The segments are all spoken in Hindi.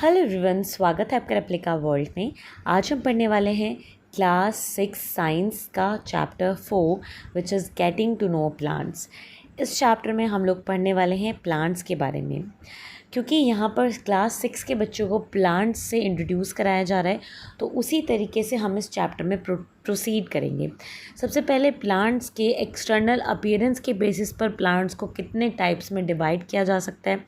हेलो एवरीवन, स्वागत है आपका रेप्लिका वर्ल्ड में। आज हम पढ़ने वाले हैं क्लास 6 साइंस का chapter 4 which is getting to know plants. इस चैप्टर में हम लोग पढ़ने वाले हैं प्लांट्स के बारे में, क्योंकि यहाँ पर क्लास 6 के बच्चों को प्लांट्स से इंट्रोड्यूस कराया जा रहा है, तो उसी तरीके से हम इस चैप्टर में प्रोसीड करेंगे। सबसे पहले प्लांट्स के एक्सटर्नल अपीयरेंस के बेसिस पर प्लांट्स को कितने टाइप्स में डिवाइड किया जा सकता है,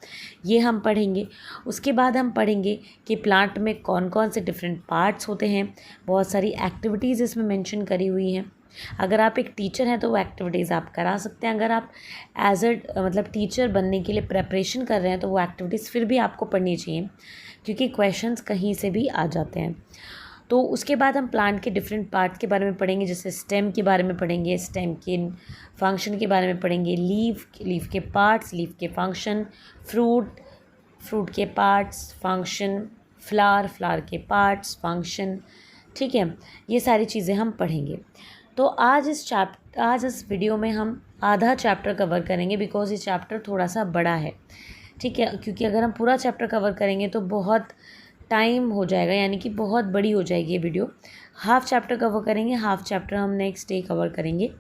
ये हम पढ़ेंगे। उसके बाद हम पढ़ेंगे कि प्लांट में कौन कौन से डिफरेंट पार्ट्स होते हैं। बहुत सारी एक्टिविटीज़ इसमें मेंशन करी हुई हैं। अगर आप एक टीचर हैं तो वो एक्टिविटीज़ आप करा सकते हैं। अगर आप एज टीचर बनने के लिए प्रेपरेशन कर रहे हैं तो वो एक्टिविटीज़ फिर भी आपको पढ़नी चाहिए, क्योंकि क्वेश्चंस कहीं से भी आ जाते हैं। तो उसके बाद हम प्लांट के डिफरेंट पार्ट्स के बारे में पढ़ेंगे, जैसे स्टेम के बारे में पढ़ेंगे, स्टेम के फंक्शन के बारे में पढ़ेंगे, लीफ के पार्ट्स, लीफ के फंक्शन, फ्रूट के पार्ट्स, फंक्शन, फ्लावर के पार्ट्स, फंक्शन। ठीक है, ये सारी चीज़ें हम पढ़ेंगे। तो आज इस वीडियो में हम आधा चैप्टर कवर करेंगे, बिकॉज ये चैप्टर थोड़ा सा बड़ा है। ठीक है, क्योंकि अगर हम पूरा चैप्टर कवर करेंगे तो बहुत टाइम हो जाएगा, यानी कि बहुत बड़ी हो जाएगी ये वीडियो। हाफ चैप्टर कवर करेंगे, हाफ चैप्टर हम नेक्स्ट डे कवर करेंगे।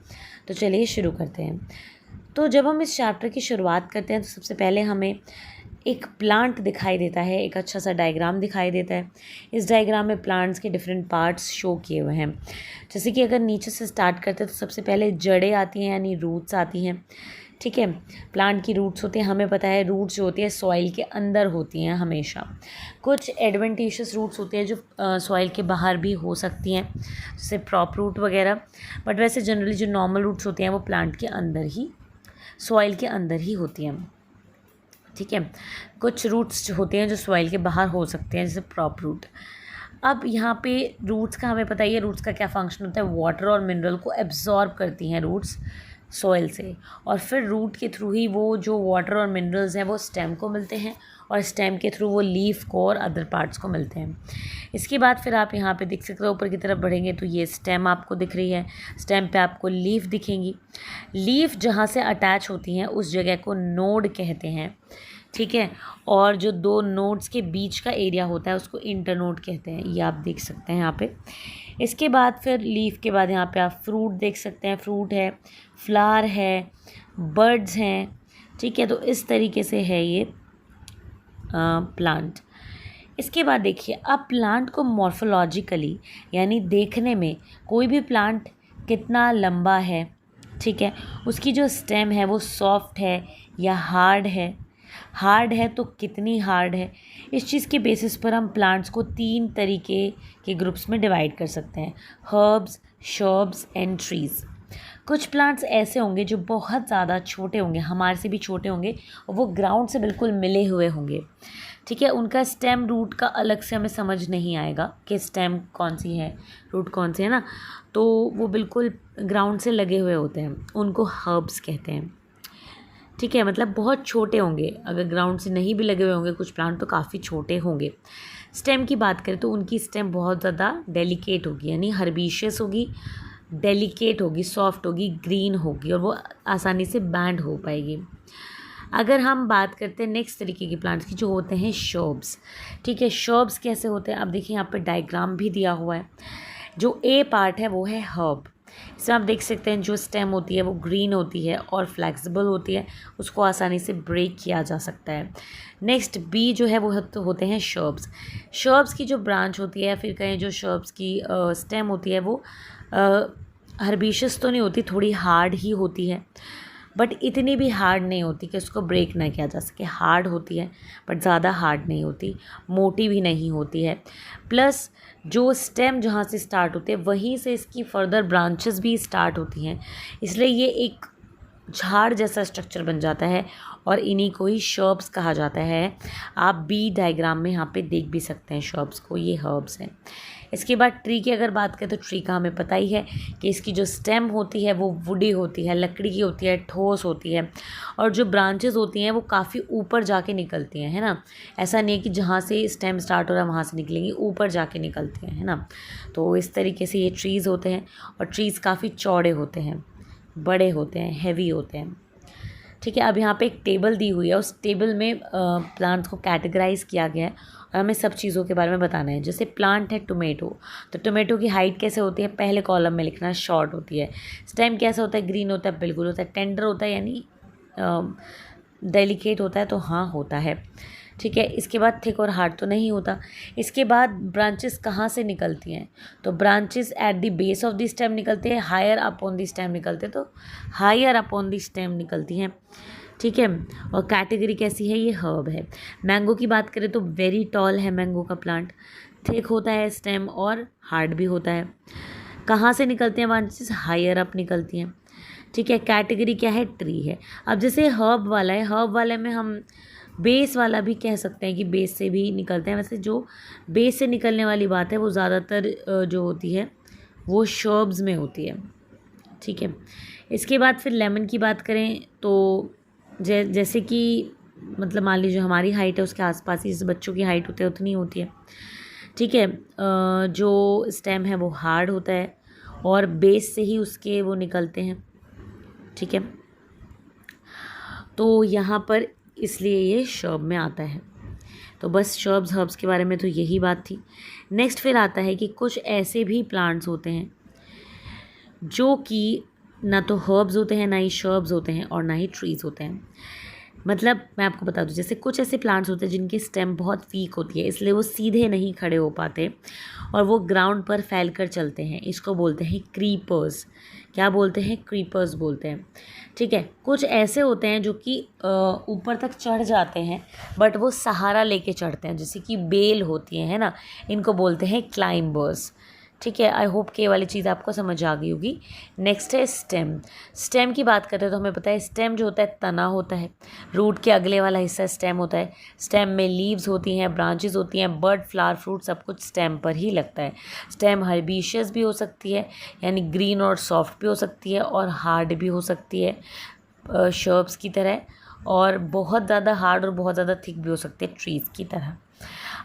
तो चलिए शुरू करते हैं। तो जब हम इस चैप्टर की शुरुआत करते हैं तो सबसे पहले हमें एक प्लांट दिखाई देता है, एक अच्छा सा डायग्राम दिखाई देता है। इस डायग्राम में प्लांट्स के डिफरेंट पार्ट्स शो किए हुए हैं। जैसे कि अगर नीचे से स्टार्ट करते हैं तो सबसे पहले जड़ें आती हैं, यानी रूट्स आती हैं। ठीक है, प्लांट की रूट्स होती हैं, हमें पता है रूट्स जो होती है सॉइल के अंदर होती हैं हमेशा। कुछ एडवेंटिशियस रूट्स होते हैं जो सॉइल के बाहर भी हो सकती हैं, जैसे प्रॉप रूट वगैरह। बट वैसे जनरली जो नॉर्मल रूट्स होती हैं वो प्लांट के अंदर ही, सॉइल के अंदर ही होती हैं। ठीक है, कुछ रूट्स होते हैं जो सॉइल के बाहर हो सकते हैं, जैसे प्रॉप रूट। अब यहाँ पे रूट्स का हमें पता ही है, रूट्स का क्या फंक्शन होता है। वाटर और मिनरल को एब्जॉर्ब करती हैं रूट्स सॉइल से, और फिर रूट के थ्रू ही वो जो वाटर और मिनरल्स हैं वो स्टेम को मिलते हैं, और स्टेम के थ्रू वो लीफ को और अदर पार्ट्स को मिलते हैं। इसके बाद फिर आप यहाँ पे देख सकते हो, ऊपर की तरफ बढ़ेंगे तो ये स्टेम आपको दिख रही है। स्टेम पे आपको लीफ दिखेंगी। लीफ जहाँ से अटैच होती हैं उस जगह को नोड कहते हैं। ठीक है, और जो दो नोड्स के बीच का एरिया होता है उसको इंटरनोड कहते हैं। ये आप देख सकते हैं यहाँ पे। इसके बाद फिर लीफ के बाद यहाँ पे आप फ्रूट देख सकते हैं। फ्रूट है, फ्लावर है, बर्ड्स हैं। ठीक है, तो इस तरीके से है ये प्लांट। इसके बाद देखिए, अब प्लांट को मॉर्फोलॉजिकली, यानी देखने में कोई भी प्लांट कितना लंबा है, ठीक है, उसकी जो स्टेम है वो सॉफ्ट है या हार्ड है। हार्ड है तो कितनी हार्ड है, इस चीज़ के बेसिस पर हम प्लांट्स को 3 तरीके के ग्रुप्स में डिवाइड कर सकते हैं, हर्ब्स, श्रब्स एंड ट्रीज़। कुछ प्लांट्स ऐसे होंगे जो बहुत ज़्यादा छोटे होंगे, हमारे से भी छोटे होंगे, और वो ग्राउंड से बिल्कुल मिले हुए होंगे। ठीक है, उनका स्टेम रूट का अलग से हमें समझ नहीं आएगा कि स्टेम कौन सी है, रूट कौन सी है ना, तो वो बिल्कुल ग्राउंड से लगे हुए होते हैं, उनको हर्ब्स कहते हैं। ठीक है, मतलब बहुत छोटे होंगे, अगर ग्राउंड से नहीं भी लगे हुए होंगे कुछ प्लांट तो काफ़ी छोटे होंगे। स्टेम की बात करें तो उनकी स्टेम बहुत ज़्यादा डेलिकेट होगी, यानी हर्बिशियस होगी, डेलिकेट होगी, सॉफ्ट होगी, ग्रीन होगी, और वो आसानी से बैंड हो पाएगी। अगर हम बात करते हैं नेक्स्ट तरीके के प्लांट्स की, जो होते हैं श्रब्स। ठीक है, श्रब्स कैसे होते हैं, अब देखिए यहाँ पर डायग्राम भी दिया हुआ है। जो ए पार्ट है वो है हर्ब। इसमें आप देख सकते हैं जो स्टेम होती है वो ग्रीन होती है और फ्लेक्सिबल होती है, उसको आसानी से ब्रेक किया जा सकता है। नेक्स्ट बी जो है वो होते हैं श्रब्स। श्रब्स की जो ब्रांच होती है, फिर कहें जो श्रब्स की स्टेम होती है वो हर्बिशियस तो नहीं होती, थोड़ी हार्ड ही होती है, बट इतनी भी हार्ड नहीं होती कि उसको ब्रेक ना किया जा सके। हार्ड होती है बट ज़्यादा हार्ड नहीं होती, मोटी भी नहीं होती है। प्लस जो स्टेम जहाँ से स्टार्ट होते हैं वहीं से इसकी फर्दर ब्रांचेस भी स्टार्ट होती हैं, इसलिए ये एक झाड़ जैसा स्ट्रक्चर बन जाता है, और इन्हीं को ही श्रब्स कहा जाता है। आप बी डायग्राम में यहाँ पे देख भी सकते हैं श्रब्स को, ये हर्ब्स हैं। इसके बाद ट्री की अगर बात करें तो ट्री का हमें पता ही है कि इसकी जो स्टेम होती है वो वुडी होती है, लकड़ी की होती है, ठोस होती है, और जो ब्रांचेस होती हैं वो काफ़ी ऊपर जाके निकलती हैं, है ना। ऐसा नहीं है कि जहाँ से स्टेम स्टार्ट हो रहा है वहाँ से निकलेंगी, ऊपर जाके निकलती हैं, है ना। तो इस तरीके से ये ट्रीज़ होते हैं, और ट्रीज़ काफ़ी चौड़े होते हैं, बड़े होते हैं, हैवी होते हैं। ठीक है, अब यहाँ पे एक टेबल दी हुई है, उस टेबल में प्लांट्स को कैटेगराइज किया गया है, और हमें सब चीज़ों के बारे में बताना है। जैसे प्लांट है टोमेटो, तो टोमेटो की हाइट कैसे होती है, पहले कॉलम में लिखना, शॉर्ट होती है। स्टेम कैसा होता है, ग्रीन होता है, बिल्कुल होता है। टेंडर होता है यानी डेलिकेट होता है, तो हाँ होता है, ठीक है। इसके बाद थिक और हार्ड तो नहीं होता। इसके बाद ब्रांचेस कहाँ से निकलती हैं, तो branches at the base of the stem निकलते हैं, higher up on the stem निकलते हैं, तो higher up on the stem निकलती हैं, ठीक है। और कैटेगरी कैसी है, ये हर्ब है। मैंगो की बात करें तो वेरी टॉल है मैंगो का प्लांट, थिक होता है स्टेम और हार्ड भी होता है। कहाँ से निकलते हैं ब्रांचेस, हायर अप निकलती हैं, ठीक है। कैटेगरी क्या है, ट्री है। अब जैसे हर्ब वाला है, हर्ब वाले में हम बेस वाला भी कह सकते हैं कि बेस से भी निकलते हैं। वैसे जो बेस से निकलने वाली बात है वो ज़्यादातर जो होती है वो शर्ब्स में होती है, ठीक है। इसके बाद फिर लेमन की बात करें तो जैसे कि मतलब मान लीजिए हमारी हाइट है उसके आसपास ही, जैसे बच्चों की हाइट होती है उतनी होती है, ठीक है। जो स्टेम है वो हार्ड होता है और बेस से ही उसके वो निकलते हैं, ठीक है। तो यहाँ पर इसलिए ये शर्ब में आता है। तो बस शर्ब्स हर्ब्स के बारे में तो यही बात थी। नेक्स्ट फिर आता है कि कुछ ऐसे भी प्लांट्स होते हैं जो कि ना तो हर्ब्स होते हैं, ना ही शर्ब्स होते हैं और ना ही ट्रीज़ होते हैं। मतलब मैं आपको बता दूं, जैसे कुछ ऐसे प्लांट्स होते हैं जिनकी स्टेम बहुत वीक होती है, इसलिए वो सीधे नहीं खड़े हो पाते और वो ग्राउंड पर फैल कर चलते हैं। इसको बोलते हैं क्रीपर्स। क्या बोलते हैं, क्रीपर्स बोलते हैं, ठीक है। कुछ ऐसे होते हैं जो कि ऊपर तक चढ़ जाते हैं बट वो सहारा लेके चढ़ते हैं, जैसे कि बेल होती है ना, इनको बोलते हैं क्लाइंबर्स, ठीक है। आई होप कि ये वाली चीज़ आपको समझ आ गई होगी। नेक्स्ट है स्टेम। स्टेम की बात करते हैं तो हमें पता है स्टेम जो होता है तना होता है, रूट के अगले वाला हिस्सा स्टेम होता है। स्टेम में लीव्स होती हैं, ब्रांचेस होती हैं, बर्ड, फ्लावर, फ्रूट सब कुछ स्टेम पर ही लगता है। स्टेम हर्बेशियस भी हो सकती है यानी ग्रीन और सॉफ्ट भी हो सकती है और हार्ड भी हो सकती है शर्ब्स की तरह, और बहुत ज़्यादा हार्ड और बहुत ज़्यादा थिक भी हो सकती है ट्रीज़ की तरह।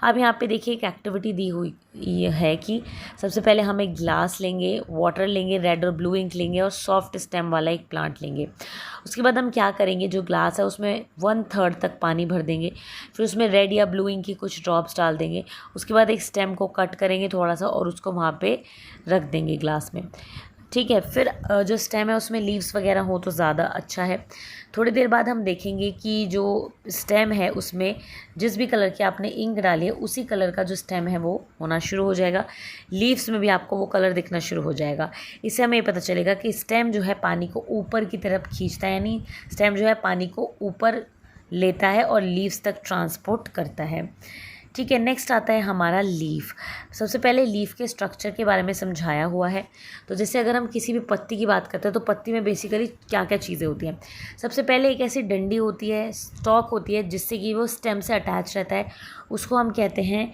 अब यहाँ पे देखिए एक एक्टिविटी दी हुई ये है कि सबसे पहले हम एक ग्लास लेंगे, वाटर लेंगे, रेड और ब्लू इंक लेंगे और सॉफ्ट स्टेम वाला एक प्लांट लेंगे। उसके बाद हम क्या करेंगे, जो ग्लास है उसमें 1/3 तक पानी भर देंगे, फिर उसमें रेड या ब्लू इंक की कुछ ड्रॉप्स डाल देंगे। उसके बाद एक स्टेम को कट करेंगे थोड़ा सा और उसको वहाँ पे रख देंगे ग्लास में, ठीक है। फिर जो स्टेम है उसमें लीव्स वगैरह हो तो ज़्यादा अच्छा है। थोड़ी देर बाद हम देखेंगे कि जो स्टेम है उसमें जिस भी कलर की आपने इंक डाली है उसी कलर का जो स्टेम है वो होना शुरू हो जाएगा। लीव्स में भी आपको वो कलर दिखना शुरू हो जाएगा। इससे हमें ये पता चलेगा कि स्टेम जो है पानी को ऊपर की तरफ खींचता है, यानी स्टेम जो है पानी को ऊपर लेता है और लीव्स तक ट्रांसपोर्ट करता है, ठीक है। नेक्स्ट आता है हमारा लीफ। सबसे पहले लीफ के स्ट्रक्चर के बारे में समझाया हुआ है। तो जैसे अगर हम किसी भी पत्ती की बात करते हैं तो पत्ती में बेसिकली क्या क्या चीज़ें होती हैं। सबसे पहले एक ऐसी डंडी होती है, स्टॉक होती है जिससे कि वो स्टेम से अटैच रहता है, उसको हम कहते हैं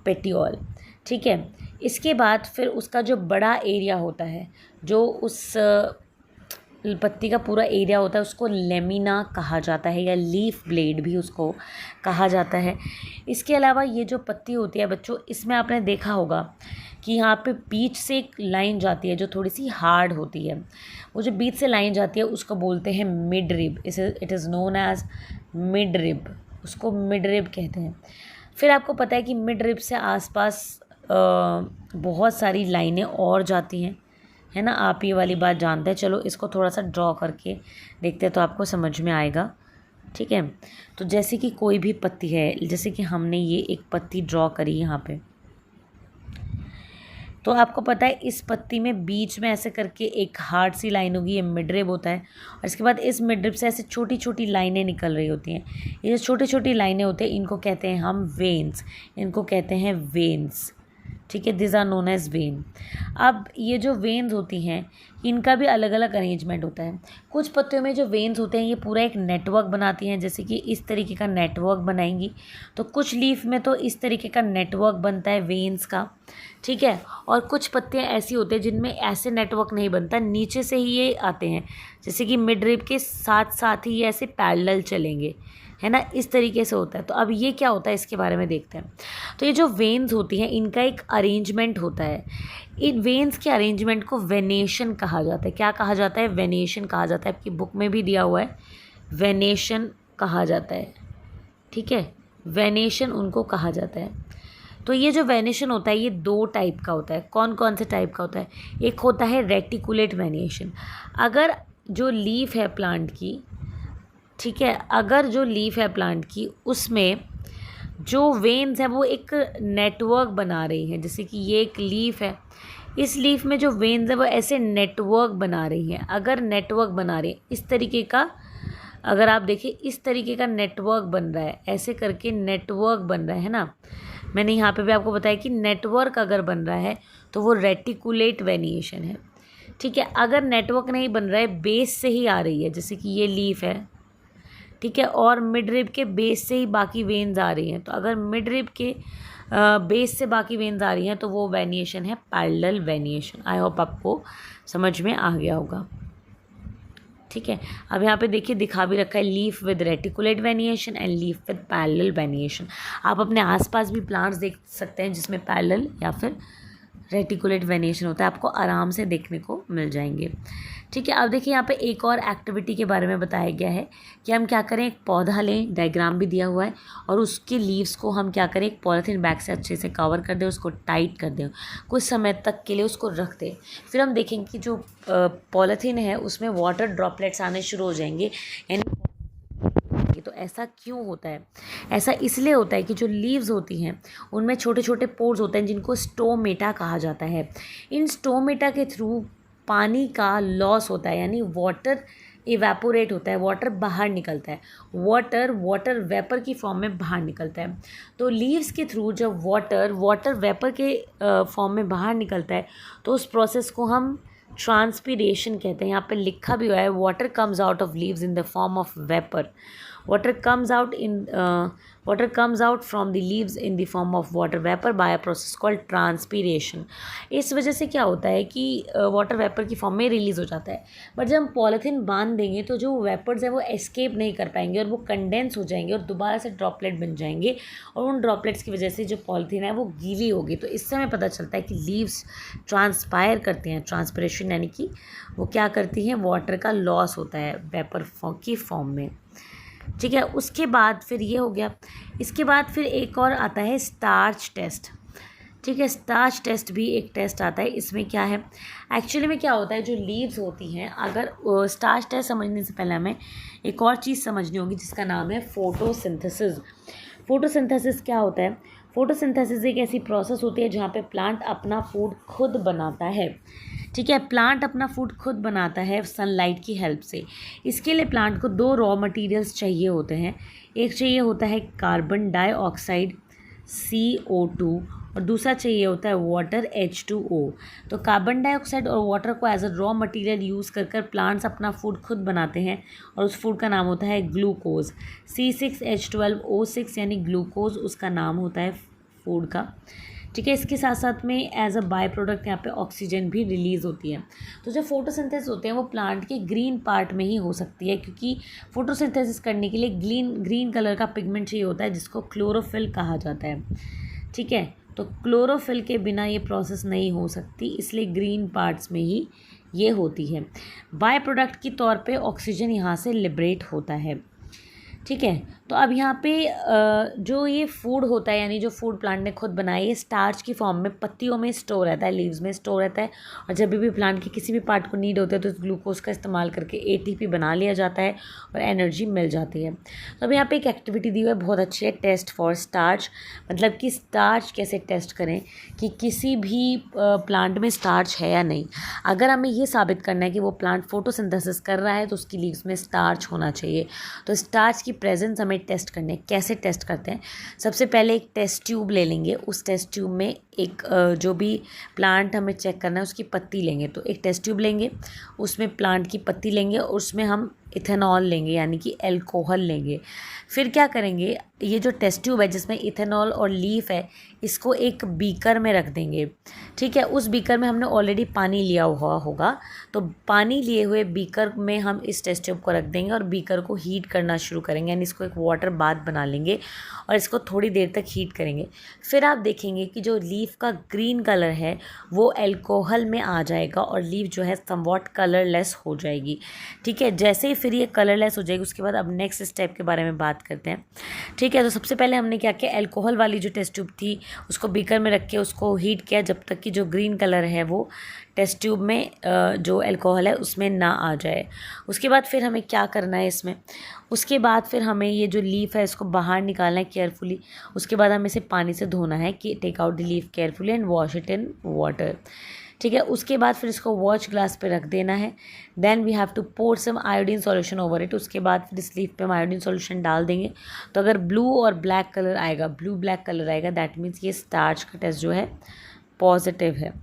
पेटियोल, ठीक है। इसके बाद फिर उसका जो बड़ा एरिया होता है, जो उस पत्ती का पूरा एरिया होता है, उसको लेमिना कहा जाता है या लीफ ब्लेड भी उसको कहा जाता है। इसके अलावा ये जो पत्ती होती है बच्चों, इसमें आपने देखा होगा कि यहाँ पे बीच से एक लाइन जाती है जो थोड़ी सी हार्ड होती है। वो जो बीच से लाइन जाती है उसको बोलते हैं mid rib. It is known as mid rib, उसको मिड रिब कहते हैं। फिर आपको पता है कि मिड रिब से आसपास बहुत सारी लाइनें और जाती हैं, है ना। आप ये वाली बात जानते हैं। चलो इसको थोड़ा सा ड्रॉ करके देखते हैं तो आपको समझ में आएगा, ठीक है। तो जैसे कि कोई भी पत्ती है, जैसे कि हमने ये एक पत्ती ड्रॉ करी यहाँ पे, तो आपको पता है इस पत्ती में बीच में ऐसे करके एक हार्ड सी लाइन होगी, ये मिडरिब होता है। और इसके बाद इस मिडरिब से ऐसे छोटी छोटी लाइनें निकल रही होती हैं। ये जो छोटी छोटी लाइनें होती हैं इनको कहते हैं हम वेन्स, इनको कहते हैं वेन्स, ठीक है। This are known as vein. अब ये जो वेन्स होती हैं इनका भी अलग अलग अरेंजमेंट होता है। कुछ पत्तियों में जो वेन्स होते हैं ये पूरा एक नेटवर्क बनाती हैं, जैसे कि इस तरीके का नेटवर्क बनाएंगी। तो कुछ लीफ में तो इस तरीके का नेटवर्क बनता है वेन्स का, ठीक है। और कुछ पत्तियाँ ऐसी होती हैं जिनमें ऐसे नेटवर्क नहीं बनता, नीचे से ही ये आते हैं, जैसे कि मिड रिब के साथ साथ ही ये ऐसे पैरेलल चलेंगे, है ना, इस तरीके से होता है। तो अब ये क्या होता है इसके बारे में देखते हैं। तो ये जो वेन्स होती हैं इनका एक अरेंजमेंट होता है। इन वेन्स के अरेंजमेंट को वेनेशन कहा जाता है। क्या कहा जाता है, वेनेशन कहा जाता है। आपकी बुक में भी दिया हुआ है, वेनेशन कहा जाता है, ठीक है। वेनेशन उनको कहा जाता है। तो ये जो वेनेशन होता है ये 2 टाइप का होता है। कौन कौन से टाइप का होता है? एक होता है रेटिकुलेट वेनेशन। अगर जो लीफ है प्लांट की, ठीक है, अगर जो लीफ है प्लांट की उसमें जो वेन्स है वो एक नेटवर्क बना रही हैं, जैसे कि ये एक लीफ है, इस लीफ में जो वेन्स है वो ऐसे नेटवर्क बना रही हैं। अगर नेटवर्क बना रही है इस तरीके का, अगर आप देखिए इस तरीके का नेटवर्क बन रहा है, ऐसे करके नेटवर्क बन रहा है ना। मैंने यहाँ पे भी आपको बताया कि नेटवर्क अगर बन रहा है तो वो रेटिकुलेट वेनिएशन है। ठीक है, अगर नेटवर्क नहीं बन रहा है, बेस से ही आ रही है, जैसे कि ये लीफ है, ठीक है, और मिड रिब के बेस से ही बाकी वेन्स आ रही हैं, तो अगर मिड रिब के बेस से बाकी वेन्स आ रही हैं तो वो वेनिएशन है पैरेलल वेनिएशन। आई होप आपको समझ में आ गया होगा। ठीक है, अब यहाँ पे देखिए दिखा भी रखा है leaf with reticulate venation and leaf with parallel venation. आप अपने आसपास भी प्लांट्स देख सकते हैं जिसमें पैरेलल या फिर रेटिकुलेट वेनिएशन होता है, आपको आराम से देखने को मिल जाएंगे। ठीक है, अब देखिए यहाँ पे एक और एक्टिविटी के बारे में बताया गया है कि हम क्या करें, एक पौधा लें, डायग्राम भी दिया हुआ है, और उसके लीव्स को हम क्या करें, एक पॉलीथीन बैग से अच्छे से कवर कर दें, उसको टाइट कर दें, कुछ समय तक के लिए उसको रख दें। फिर हम देखेंगे कि जो पॉलीथीन है उसमें वाटर ड्रॉपलेट्स आने शुरू हो जाएंगे। यानी तो ऐसा क्यों होता है? ऐसा इसलिए होता है कि जो लीव्स होती हैं उनमें छोटे छोटे पोर्स होते हैं जिनको स्टोमेटा कहा जाता है। इन स्टोमेटा के थ्रू पानी का लॉस होता है, यानी वाटर इवेपोरेट होता है, वाटर बाहर निकलता है, वाटर वेपर की फॉर्म में बाहर निकलता है। तो लीव्स के थ्रू जब वाटर वेपर के फॉर्म में बाहर निकलता है तो उस प्रोसेस को हम ट्रांसपीरेशन कहते हैं। यहाँ पे लिखा भी हुआ है, water comes out of leaves in the form of vapour. water comes out from the leaves in the form of water vapor by a process called transpiration। इस वजह से क्या होता है कि वाटर वेपर की फॉर्म में रिलीज़ हो जाता है, बट जब हम पॉलीथीन बांध देंगे तो जो वेपर्स हैं वो एस्केप नहीं कर पाएंगे और वो कंडेंस हो जाएंगे और दोबारा से ड्रॉपलेट बन जाएंगे, और उन ड्रॉपलेट्स की वजह से जो पॉलीथीन है वो गीली होगी। तो इससे हमें पता चलता है कि लीव्स ट्रांसपायर करते हैं। ट्रांसपिरेशन यानी कि वो क्या करती हैं, वाटर का लॉस होता है वेपर की फॉर्म में। ठीक है, उसके बाद फिर ये हो गया। इसके बाद फिर एक और आता है स्टार्च टेस्ट। ठीक है, स्टार्च टेस्ट भी एक टेस्ट आता है। इसमें क्या है, एक्चुअली में क्या होता है, जो लीव्स होती हैं, अगर स्टार्च टेस्ट समझने से पहले हमें एक और चीज़ समझनी होगी जिसका नाम है फोटोसिंथेसिस। फोटोसिंथेसिस क्या होता है? फोटोसिंथेसिस एक ऐसी प्रोसेस होती है जहाँ पे प्लांट अपना फूड खुद बनाता है। ठीक है, प्लांट अपना फूड खुद बनाता है सनलाइट की हेल्प से। इसके लिए प्लांट को 2 रॉ मटेरियल्स चाहिए होते हैं। एक चाहिए होता है कार्बन डाइऑक्साइड CO2 और दूसरा चाहिए होता है वाटर H2O। तो कार्बन डाइऑक्साइड और वाटर को as a raw material use कर कर प्लांट्स अपना फूड खुद बनाते हैं और उस फूड का नाम होता है ग्लूकोज। C6H12O6 यानी ग्लूकोज उसका नाम होता है फूड का। ठीक है, इसके साथ साथ में एज अ बाय प्रोडक्ट यहाँ पे ऑक्सीजन भी रिलीज़ होती है। तो जो फोटोसिंथेसिस होते हैं वो प्लांट के ग्रीन पार्ट में ही हो सकती है, क्योंकि फोटोसिंथेसिस करने के लिए ग्रीन कलर का पिगमेंट चाहिए होता है जिसको क्लोरोफिल कहा जाता है। ठीक है, तो क्लोरोफिल के बिना ये प्रोसेस नहीं हो सकती, इसलिए ग्रीन पार्ट्स में ही ये होती है। बाय प्रोडक्ट के तौर पे ऑक्सीजन यहाँ से लिबरेट होता है। ठीक है, तो अब यहाँ पे जो ये फूड होता है, यानी जो फूड प्लांट ने खुद बनाया, ये स्टार्च की फॉर्म में पत्तियों में स्टोर रहता है, लीव्स में स्टोर रहता है, और जब भी प्लांट के किसी भी पार्ट को नीड होता है तो इस ग्लूकोज का इस्तेमाल करके ATP बना लिया जाता है और एनर्जी मिल जाती है। तो अब यहाँ पे एक एक्टिविटी दी हुई है, बहुत अच्छी है, टेस्ट फॉर स्टार्च। मतलब कि स्टार्च कैसे टेस्ट करें कि किसी भी प्लांट में स्टार्च है या नहीं। अगर हमें ये साबित करना है कि वो प्लांट फोटोसिंथेसिस कर रहा है तो उसकी लीव्स में स्टार्च होना चाहिए। तो स्टार्च की प्रेजेंस हमें टेस्ट करनी है। कैसे टेस्ट करते हैं? सबसे पहले एक टेस्ट ट्यूब ले लेंगे, उस टेस्ट ट्यूब में एक जो भी प्लांट हमें चेक करना है उसकी पत्ती लेंगे। तो एक टेस्ट ट्यूब लेंगे, उसमें प्लांट की पत्ती लेंगे और उसमें हम इथेनॉल लेंगे, यानी कि अल्कोहल लेंगे। फिर क्या करेंगे, ये जो टेस्ट ट्यूब है जिसमें इथेनॉल और लीफ है, इसको एक बीकर में रख देंगे। ठीक है, उस बीकर में हमने ऑलरेडी पानी लिया हुआ होगा, तो पानी लिए हुए बीकर में हम इस टेस्ट ट्यूब को रख देंगे और बीकर को हीट करना शुरू करेंगे, यानी इसको एक वाटर बाथ बना लेंगे और इसको थोड़ी देर तक हीट करेंगे। फिर आप देखेंगे कि जो लीफ का ग्रीन कलर है वो अल्कोहल में आ जाएगा और लीफ जो है समवॉट कलरलेस हो जाएगी। ठीक है, जैसे ही फिर ये कलरलेस हो जाएगी उसके बाद अब नेक्स्ट स्टेप के बारे में बात करते हैं। ठीक ठीक है, तो सबसे पहले हमने क्या किया, अल्कोहल वाली जो टेस्ट ट्यूब थी उसको बीकर में रख के उसको हीट किया जब तक कि जो ग्रीन कलर है वो टेस्ट ट्यूब में जो अल्कोहल है उसमें ना आ जाए। उसके बाद फिर हमें क्या करना है इसमें, उसके बाद फिर हमें ये जो लीफ है इसको बाहर निकालना है केयरफुली। उसके बाद हमें इसे पानी से धोना है कि take out the leaf carefully and wash it in water. ठीक है, उसके बाद फिर इसको वॉच ग्लास पे रख देना है। Then we have to pour some iodine solution over it. उसके बाद फिर इस लीफ पे हम आयोडीन सॉल्यूशन डाल देंगे। तो अगर ब्लू और ब्लैक कलर आएगा, ब्लू ब्लैक कलर आएगा, दैट मीन्स ये स्टार्च का टेस्ट जो है पॉजिटिव है।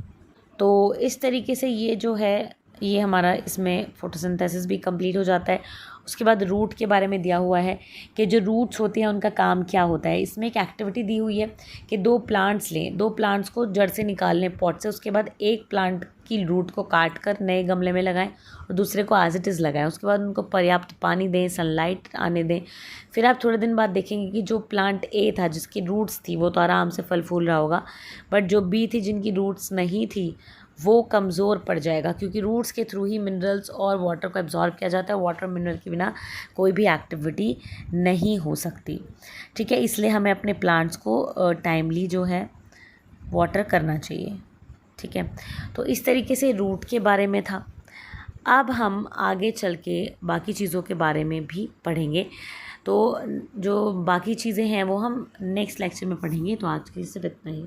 तो इस तरीके से ये जो है ये हमारा इसमें फोटोसिंथेसिस भी कंप्लीट हो जाता है। उसके बाद रूट के बारे में दिया हुआ है कि जो रूट्स होती हैं उनका काम क्या होता है। इसमें एक एक्टिविटी दी हुई है कि 2 प्लांट्स लें, 2 प्लांट्स को जड़ से निकाल लें पॉट से। उसके बाद एक प्लांट की रूट को काट कर नए गमले में लगाएं और दूसरे को एज इट इज़ लगाएं। उसके बाद उनको पर्याप्त पानी दें, सनलाइट आने दें। फिर आप थोड़े दिन बाद देखेंगे कि जो प्लांट ए था जिसकी रूट्स थी वो तो आराम से फल फूल रहा होगा, बट जो बी थी जिनकी रूट्स नहीं थी वो कमज़ोर पड़ जाएगा, क्योंकि रूट्स के थ्रू ही मिनरल्स और वाटर को एब्जॉर्ब किया जाता है। वाटर मिनरल के बिना कोई भी एक्टिविटी नहीं हो सकती। ठीक है, इसलिए हमें अपने प्लांट्स को टाइमली जो है वाटर करना चाहिए। ठीक है, तो इस तरीके से रूट के बारे में था। अब हम आगे चल के बाकी चीज़ों के बारे में भी पढ़ेंगे। तो जो बाकी चीज़ें हैं वो हम नेक्स्ट लेक्चर में पढ़ेंगे। तो आज के लिए सिर्फ इतना ही।